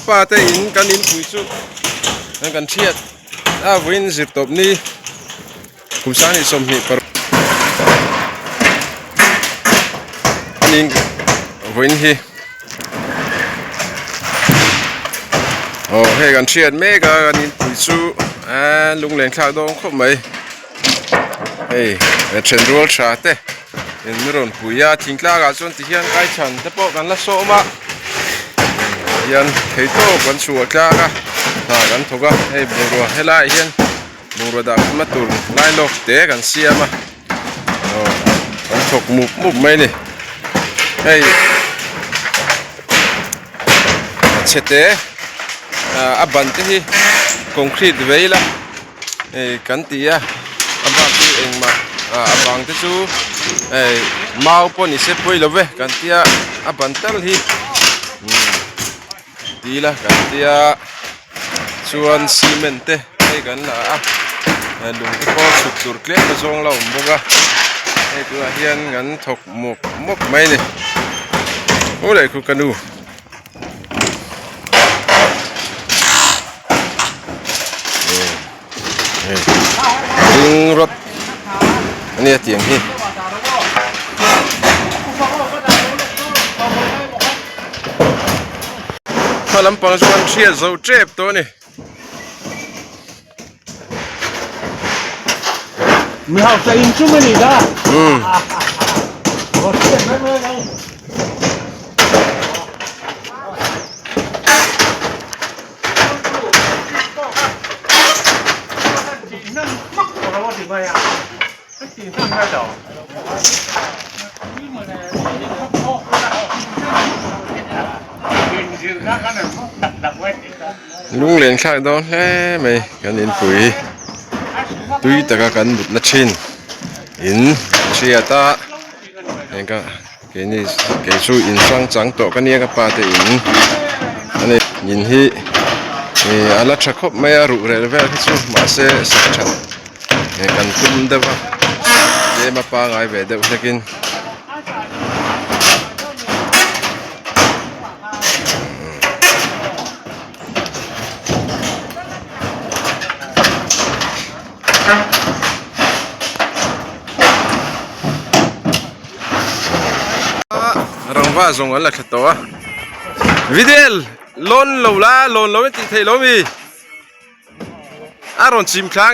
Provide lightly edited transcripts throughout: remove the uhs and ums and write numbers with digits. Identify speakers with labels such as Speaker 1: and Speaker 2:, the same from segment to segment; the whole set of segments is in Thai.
Speaker 1: ป้าแต่อินกันอินคุยสุนั่นกันเชียดวินสิบตบนี้คุมสานิสมหิปรนินวินฮีโอ้เฮกันเชียดเมกากันอินคุยสุลุงเล่นข้าวดองครบไหมเฮ้ยเชนรัวชาเต้เห็นรุ่นคุยาทิ้งกล้ากันจนที่เฮียนใกล้ฉันแต่พอกันละโซมาเฮียนเฮโต้กันชัวกล้ากันทุกข์ให้บุรุษให้ไล่เฮียนบุรุษดักมาตุนไล่โลกเตะกันเสียมากันถกมุบไม่นี่ให้เชตเตะอับบันที่คอนกรีตไว้ละกันตีอับบันที่เองมาอับบังที่ชูมาอุปนิเสพไปแล้วเว้กันตีอับบันตั้งที่ดีละกันตีส่วนซีเมนต์ให้กันละลุงก็สุดตุรเกลมาส่งเราบุกให้ตัวเฮียนกันถกมุบไม่เนี่ยโอ้เลยคุกันดูดึงรถอันนี้เตียงที่พอลำปางชวนเชียร์เจ้าเจ็บตัวนี่
Speaker 2: มีเขาจะอินชุ่มนี่ได้ก็เจ็บไม่เมื่อไง
Speaker 1: ลุงเล่นข้าวดองแค่ไม่กันอินปุ๋ยตุยตะกันบุตรนัชินอินเชียตาเองก็เกนี่เกสู้อินสร้างจังโตกันเนี่ยกับปาเตอินอันนี้ยินฮีอาลัชคบไม่รู้เรื่องเวลที่สู้มาเสสักชั้นกันคุ้มเด้อเดี๋ยวมาปางไอเวเดอร์กินรองว่าส่งกันละตัววิดีโอล้นโลไม่ติดเทล้มีอารมณ์ชิมครั้ง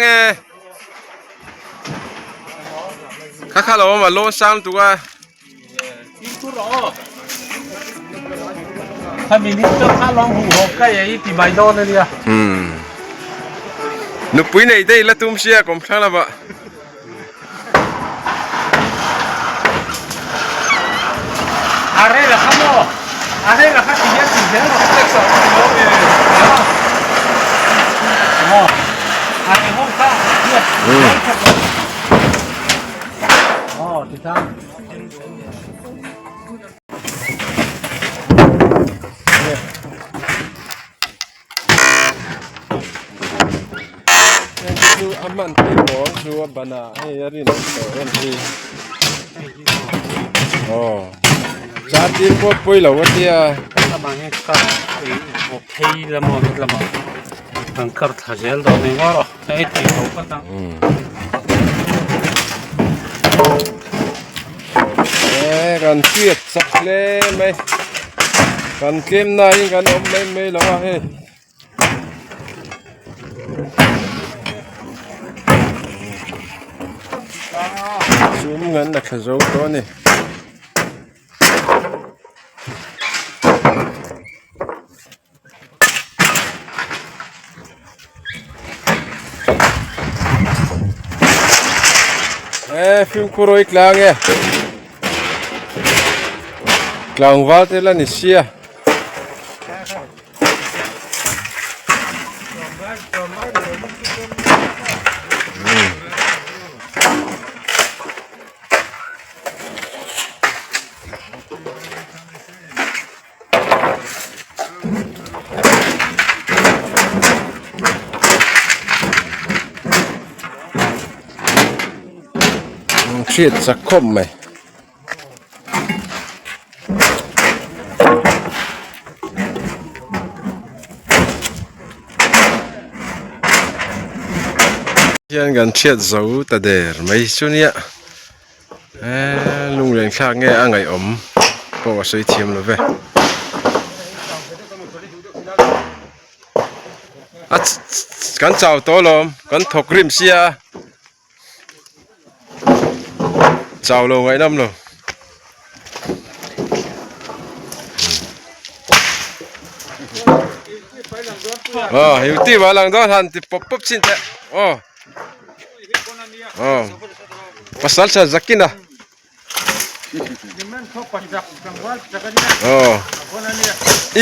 Speaker 1: เข้าเรามาล้นซ้ำตัว
Speaker 2: ถ้ามีนิดจะข้าลองหูหกก็ยังปีใบโดนเลยเนี่ย
Speaker 1: นุปุยในได้ละตุ้มเชียกมครั้งละบะ
Speaker 2: อะไรล่ะครับโมอะไรล่ะครับที่ยังสิ่งเดียวเราเล็กสองโมโมอะไรห้องข้าเนี่ยอ๋อที่ทาง
Speaker 1: ดูอามันที่หมอดูบานาให้ยารินเอ็นทีอ๋อจานที่พวกปุยเหล่าวันเดีย
Speaker 2: ถ้าบางแห่งก็โอเคละมั้งมันก็ถ้าเจอตอนนี้ก็ไอ้ที่เขาก็ตั้ง
Speaker 1: กันเสียดสักเล่ไหมกันเกมไหนกันอมไม่หรอเฮ้ซูมเงินนักโจตัวนี่ฟิล์มคุโรอีกแล้วไงกลางวัดแล้วนี่เชียเชียดสักคมไหม Yan gan chiat zo ta der mai chunia lung leng thak nge angai om po sei thiam lo ve kan chau to lom kan thok rim sia chau lo ngai nam lo hiu ti wa lang don han ti pop pop chin te pasal sa zakina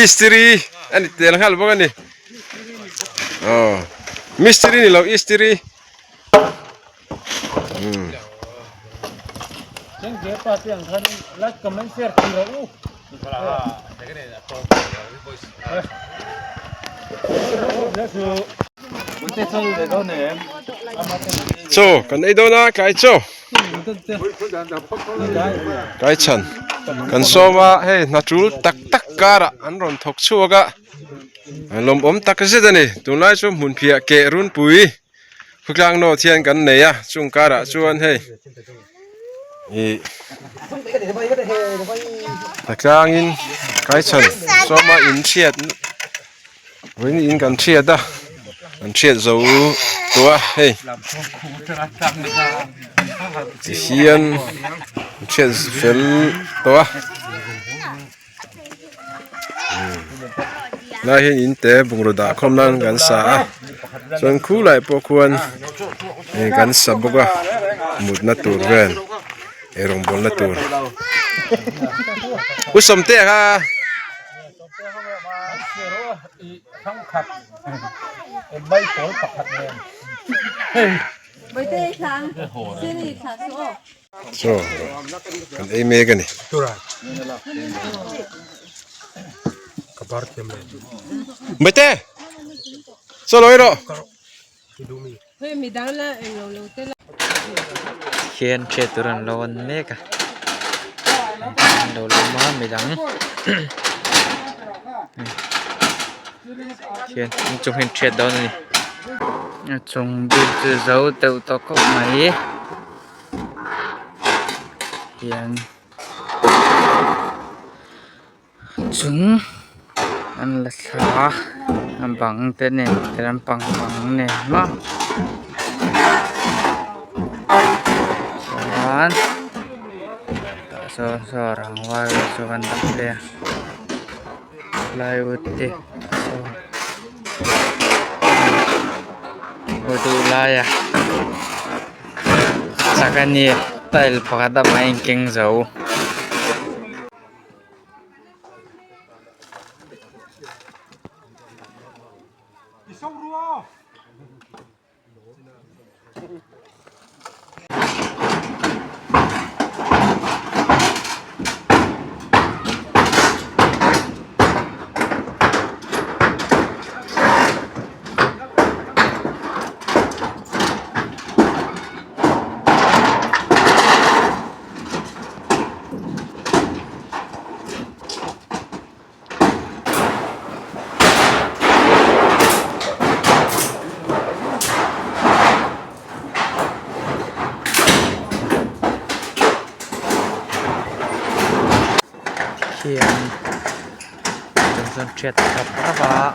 Speaker 1: istri ani tel hal bogani mistri ni lo istri
Speaker 2: Jeng dia pasti yang kan like comment share kira
Speaker 1: cho kan ei do na kai cho kai chan kan soma he natul tak tak kara an ron thok chuaga lom om tak se dani tunlai chu mun phia ke run pui phuklang no thian kan neya chung kara chuan he takang in kai chan soma in chiat win in kan chiat da an chiat zo tua hey hian chiat fel tua na hian in te bungra da khom nan kan sa chuan khu lai po khuan kan sa boka mut na tur ven erong bol na tur usom te ha
Speaker 2: bay tối phật đèn
Speaker 3: bây giờ sáng xin đi sáng
Speaker 1: so
Speaker 3: số
Speaker 1: kan ei me gani
Speaker 2: kabar kemle
Speaker 1: mete so loi ro
Speaker 3: hơi mì đắng là lâu lâu thế là
Speaker 4: Khiên chết tuần lon nè cả đầu lông má mày đắng khiên chúng hình chết đâu này chúng đi từ dấu từ to có mấy khiên chúng ăn là xả ăn bằng tên này tên ăn bằng bằng này mà so orang wal so kan tak dia lai uti so utu laya sakani tail pakada main king zau khiên chúng dân chết gặp các bạn